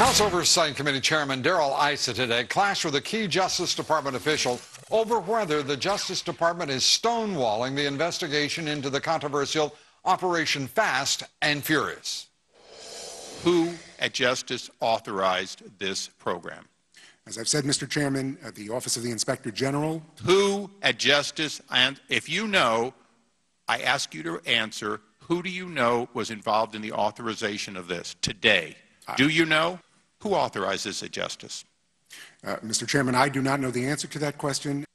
House Oversight Committee Chairman Darrell Issa today clashed with a key Justice Department official over whether the Justice Department is stonewalling the investigation into the controversial Operation Fast and Furious. Who at Justice authorized this program? As I've said, Mr. Chairman, the Office of the Inspector General. Who at Justice, and if you know, I ask you to answer, who do you know was involved in the authorization of this today? Do you know? Who authorized this at Justice? Mr. Chairman, I do not know the answer to that question.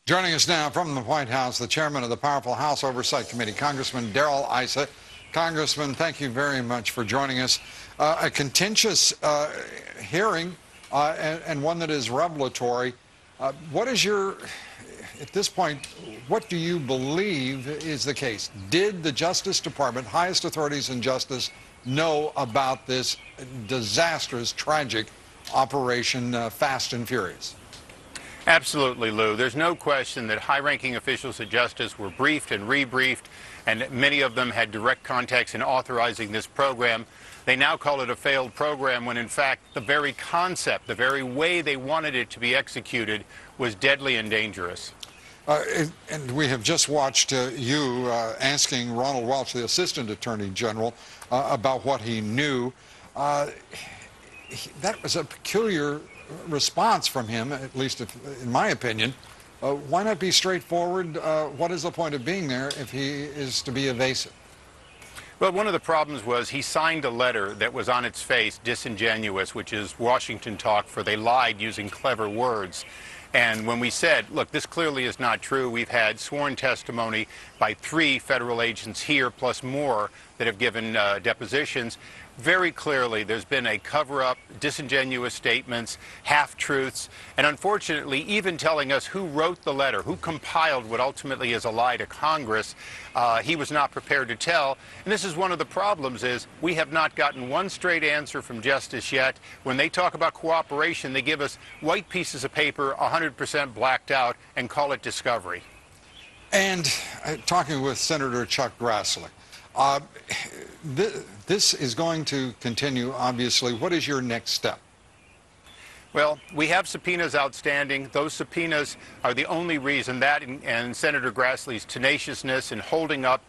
Joining us now from the White House, the chairman of the powerful House Oversight Committee, Congressman Darrell Issa. Congressman, thank you very much for joining us. A contentious hearing and one that is revelatory. What is your, at this point, what do you believe is the case? Did the Justice Department, highest authorities in justice, know about this disastrous, tragic Operation Fast and Furious? Absolutely, Lou. There's no question that high-ranking officials at Justice were briefed and rebriefed, and many of them had direct contacts in authorizing this program. They now call it a failed program when, in fact, the very concept, the very way they wanted it to be executed was deadly and dangerous. And we have just watched you asking Ronald Welch, the Assistant Attorney General, about what he knew. That was a peculiar response from him, at least in my opinion. Why not be straightforward? What is the point of being there if he is to be evasive? Well, one of the problems was he signed a letter that was on its face disingenuous, which is Washington talk for they lied using clever words. And when we said, look, this clearly is not true, we've had sworn testimony by 3 federal agents here, plus more that have given depositions. Very clearly, there's been a cover-up, disingenuous statements, half-truths, and unfortunately, even telling us who wrote the letter, who compiled what ultimately is a lie to Congress, he was not prepared to tell. And this is one of the problems is we have not gotten one straight answer from Justice yet. When they talk about cooperation, they give us white pieces of paper, 100% blacked out, and call it discovery. And talking with Senator Chuck Grassley, this is going to continue, obviously. What is your next step? Well, we have subpoenas outstanding. Those subpoenas are the only reason that and Senator Grassley's tenaciousness in holding up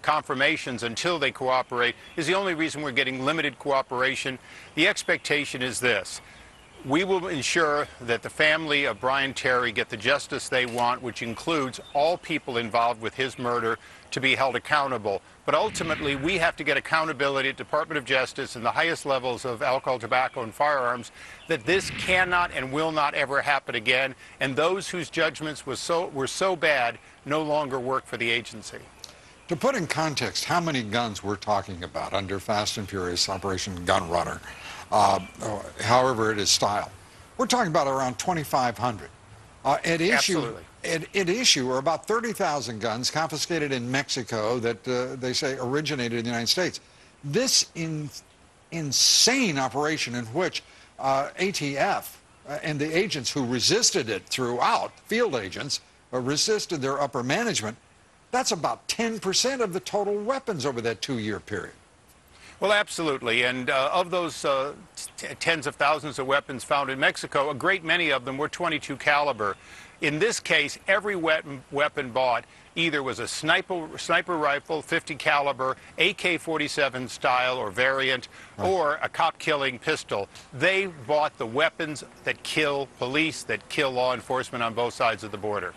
confirmations until they cooperate is the only reason we're getting limited cooperation. The expectation is this. We will ensure that the family of Brian Terry get the justice they want, which includes all people involved with his murder to be held accountable. But ultimately, we have to get accountability at Department of Justice and the highest levels of alcohol, tobacco, and firearms that this cannot and will not ever happen again. And those whose judgments were so bad no longer work for the agency. To put in context how many guns we're talking about under Fast and Furious Operation Gunrunner, however it is styled, we're talking about around 2,500. At issue are about 30,000 guns confiscated in Mexico that they say originated in the United States. This insane operation in which ATF and the agents who resisted it throughout, field agents, resisted their upper management, that's about 10% of the total weapons over that 2-year period. Well, absolutely. And of those tens of thousands of weapons found in Mexico, a great many of them were .22 caliber. In this case, every weapon bought either was a sniper rifle, 50 caliber, AK-47 style or variant, or a cop-killing pistol. They bought the weapons that kill police, that kill law enforcement on both sides of the border.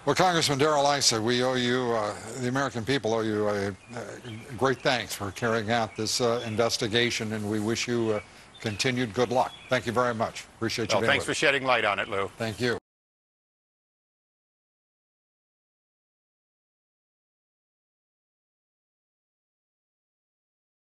Well, Congressman Darrell Issa, we owe you, the American people owe you a great thanks for carrying out this investigation, and we wish you continued good luck. Thank you very much. Appreciate you being with us. Thanks for shedding light on it, Lou. Thank you.